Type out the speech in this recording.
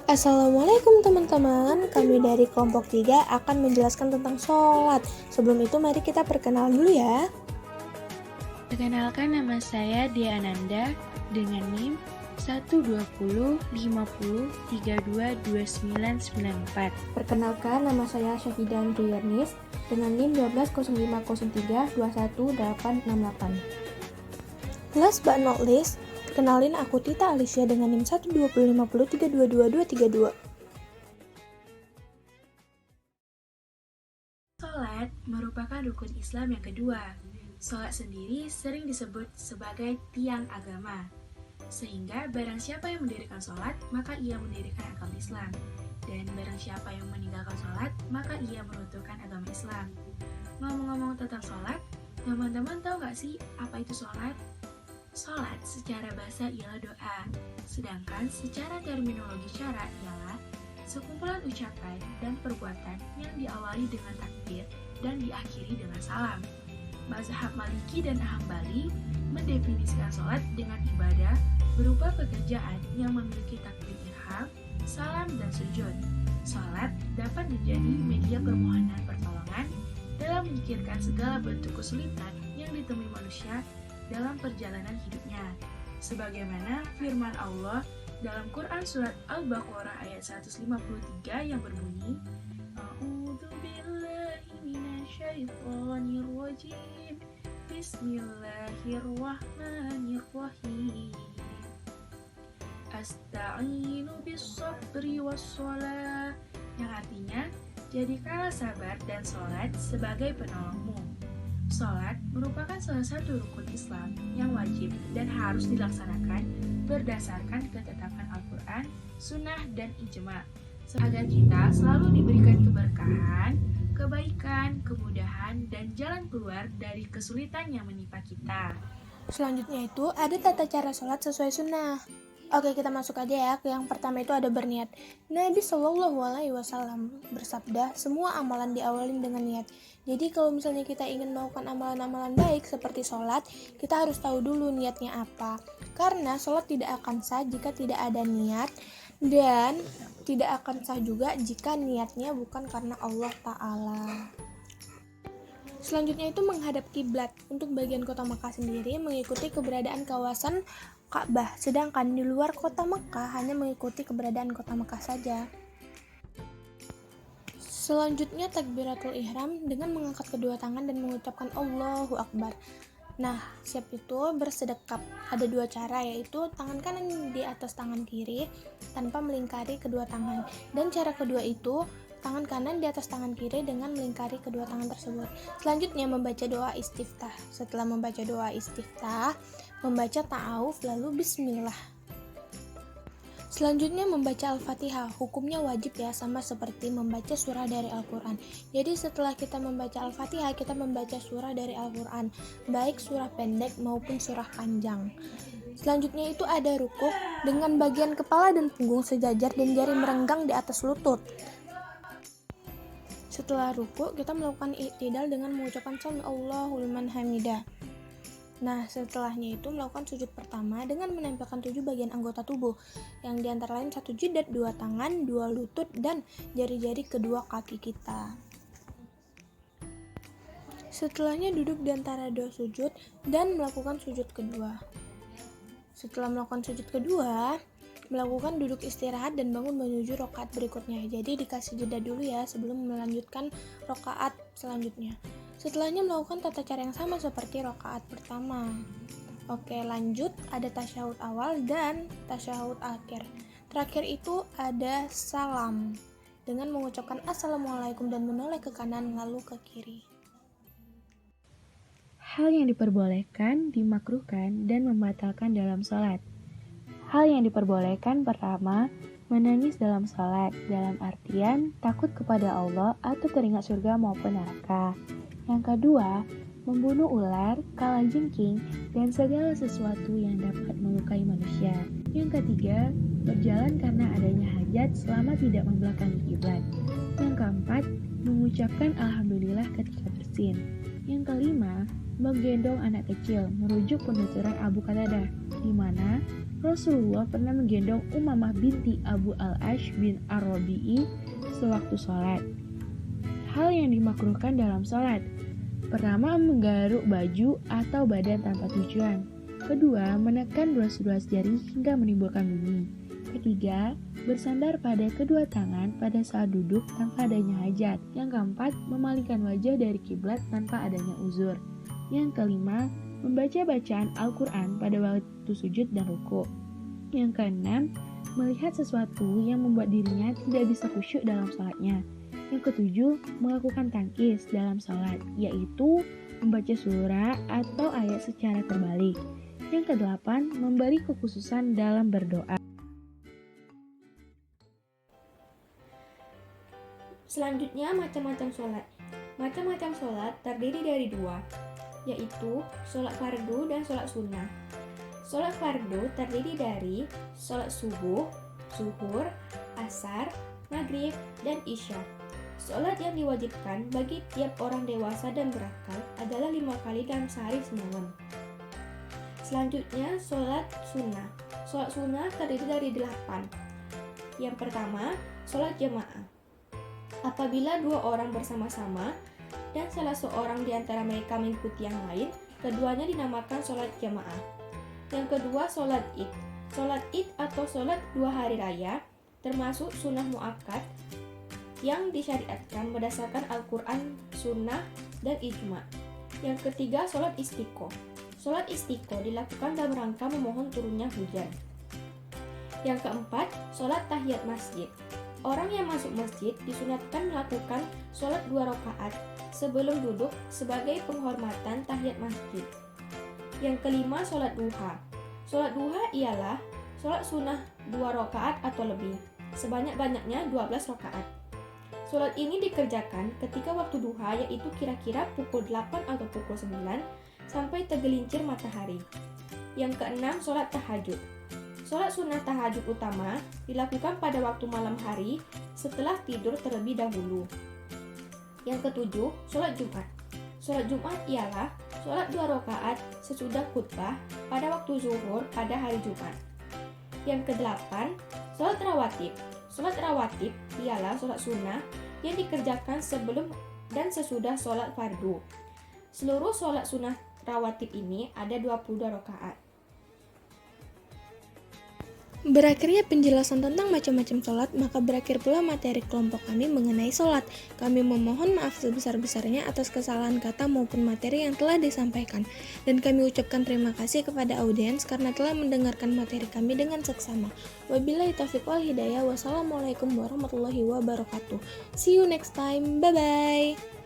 Assalamualaikum teman-teman, kami dari kelompok 3 akan menjelaskan tentang sholat. Sebelum itu mari kita perkenalan dulu ya. Perkenalkan, nama saya Dia Ananda dengan NIM 12050322994. Perkenalkan, nama saya Syafidah Andriyarnis dengan NIM 12050321868. Last but not least, kenalin aku Tita Alicia dengan NIM 12050322232. Sholat merupakan rukun Islam yang kedua. Sholat sendiri sering disebut sebagai tiang agama. Sehingga barang siapa yang mendirikan sholat, maka ia mendirikan agama Islam. Dan barang siapa yang meninggalkan sholat, maka ia meruntuhkan agama Islam. Ngomong-ngomong tentang sholat, teman-teman tahu gak sih apa itu sholat? Sholat secara bahasa ialah doa, sedangkan secara terminologi syara ialah sekumpulan ucapan dan perbuatan yang diawali dengan takbir dan diakhiri dengan salam. Mazhab Maliki dan Hambali mendefinisikan sholat dengan ibadah berupa pekerjaan yang memiliki takbir ihram, salam, dan sujud. Sholat dapat menjadi media permohonan pertolongan dalam menyingkirkan segala bentuk kesulitan yang ditemui manusia dalam perjalanan hidupnya. Sebagaimana firman Allah dalam Quran Surat Al-Baqarah ayat 153 yang berbunyi, A'udzubillahi minasyaitonirrajim, Bismillahirrahmanirrahim. Asta'inu bis-sabri was-shalah, yang artinya, jadikanlah sabar dan sholat sebagai penolongmu. Sholat merupakan salah satu rukun Islam yang wajib dan harus dilaksanakan berdasarkan ketetapan Al-Quran, Sunnah, dan Ijma, agar kita selalu diberikan keberkahan, kebaikan, kemudahan, dan jalan keluar dari kesulitan yang menimpa kita. Selanjutnya itu ada tata cara sholat sesuai sunnah. Oke, kita masuk aja ya. Yang pertama itu ada berniat. Nabi SAW bersabda, semua amalan diawali dengan niat. Jadi kalau misalnya kita ingin melakukan amalan-amalan baik seperti sholat, kita harus tahu dulu niatnya apa. Karena sholat tidak akan sah jika tidak ada niat, dan tidak akan sah juga jika niatnya bukan karena Allah Ta'ala. Selanjutnya itu menghadap kiblat. Untuk bagian kota Mekah sendiri mengikuti keberadaan kawasan Ka'bah, sedangkan di luar kota Mekah hanya mengikuti keberadaan kota Mekah saja. Selanjutnya takbiratul ihram dengan mengangkat kedua tangan dan mengucapkan Allahu Akbar. Nah, siap itu bersedekap. Ada dua cara, yaitu tangan kanan di atas tangan kiri tanpa melingkari kedua tangan, dan cara kedua itu tangan kanan di atas tangan kiri dengan melingkari kedua tangan tersebut. Selanjutnya membaca doa istiftah. Setelah membaca doa istiftah, membaca ta'awuf lalu bismillah. Selanjutnya membaca Al-Fatihah. Hukumnya wajib ya, sama seperti membaca surah dari Al-Quran. Jadi setelah kita membaca Al-Fatihah, kita membaca surah dari Al-Quran, baik surah pendek maupun surah panjang. Selanjutnya itu ada rukuk dengan bagian kepala dan punggung sejajar dan jari merenggang di atas lutut. Setelah rukuk, kita melakukan i'tidal dengan mengucapkan Sami Allahu liman hamidah. Nah, setelahnya itu melakukan sujud pertama dengan menempelkan 7 bagian anggota tubuh, yang diantara lain 1 jidat, 2 tangan, 2 lutut, dan jari-jari kedua kaki kita. Setelahnya duduk di antara 2 sujud dan melakukan sujud kedua. Setelah melakukan sujud kedua, melakukan duduk istirahat dan bangun menuju rakaat berikutnya. Jadi dikasih jeda dulu ya sebelum melanjutkan rakaat selanjutnya. Setelahnya melakukan tata cara yang sama seperti rakaat pertama. Oke, lanjut, ada tasyahud awal dan tasyahud akhir. Terakhir itu ada salam dengan mengucapkan Assalamualaikum dan menoleh ke kanan lalu ke kiri. Hal yang diperbolehkan, dimakruhkan, dan membatalkan dalam sholat. Hal yang diperbolehkan pertama, menangis dalam sholat, dalam artian takut kepada Allah atau teringat surga maupun neraka. Yang kedua, membunuh ular, kalajengking, dan segala sesuatu yang dapat melukai manusia. Yang ketiga, berjalan karena adanya hajat selama tidak membelakangi kiblat. Yang keempat, mengucapkan Alhamdulillah ketika bersin. Yang kelima, menggendong anak kecil, merujuk penuturan Abu Qatadah, di mana Rasulullah pernah menggendong Umamah binti Abu al-Ash bin Ar-Rabi'i sewaktu sholat. Hal yang dimakruhkan dalam sholat. Pertama, menggaruk baju atau badan tanpa tujuan. Kedua, menekan ruas-ruas jari hingga menimbulkan bunyi. Ketiga, bersandar pada kedua tangan pada saat duduk tanpa adanya hajat. Yang keempat, memalingkan wajah dari kiblat tanpa adanya uzur. Yang kelima, membaca bacaan Al-Quran pada waktu sujud dan ruku. Yang keenam, melihat sesuatu yang membuat dirinya tidak bisa khusyuk dalam sholatnya. Yang ketujuh, melakukan tangkis dalam sholat, yaitu membaca surah atau ayat secara terbalik. Yang kedelapan, memberi kekhususan dalam berdoa. Selanjutnya, macam-macam sholat. Macam-macam sholat terdiri dari dua, yaitu sholat fardu dan sholat sunnah. Sholat fardu terdiri dari sholat subuh, zuhur, asar, maghrib, dan isya. Sholat yang diwajibkan bagi tiap orang dewasa dan berakal adalah 5 kali dalam sehari semalam. Selanjutnya, sholat sunnah. Sholat sunnah terdiri dari 8. Yang pertama, sholat jamaah. Apabila 2 orang bersama-sama dan salah seorang di antara mereka mengikuti yang lain, keduanya dinamakan sholat jamaah. Yang kedua, sholat id. Sholat id atau sholat 2 hari raya termasuk sunnah muakkad yang disyariatkan berdasarkan Al-Quran, sunnah, dan ijma. Yang ketiga, sholat istiqo. Sholat istiqo dilakukan dalam rangka memohon turunnya hujan. Yang keempat, sholat tahiyat masjid. Orang yang masuk masjid disunatkan melakukan sholat 2 rakaat sebelum duduk sebagai penghormatan tahiyat masjid. Yang kelima, sholat duha. Sholat duha ialah sholat sunnah 2 rakaat atau lebih, sebanyak-banyaknya 12 rakaat. Sholat ini dikerjakan ketika waktu duha, yaitu kira-kira pukul 8 atau pukul 9 sampai tergelincir matahari. Yang keenam, sholat tahajud. Sholat sunnah tahajud utama dilakukan pada waktu malam hari setelah tidur terlebih dahulu. Yang ketujuh, sholat Jumat. Sholat Jumat ialah sholat 2 rakaat sesudah khutbah pada waktu zuhur pada hari Jumat. Yang kedelapan, sholat rawatib. Sholat rawatib ialah sholat sunnah yang dikerjakan sebelum dan sesudah sholat fardu. Seluruh sholat sunnah rawatib ini ada 22 rakaat. Berakhirnya penjelasan tentang macam-macam sholat, maka berakhir pula materi kelompok kami mengenai sholat. Kami memohon maaf sebesar-besarnya atas kesalahan kata maupun materi yang telah disampaikan. Dan kami ucapkan terima kasih kepada audiens karena telah mendengarkan materi kami dengan seksama. Wabillahi taufiq wal hidayah. Wassalamualaikum warahmatullahi wabarakatuh. See you next time. Bye-bye.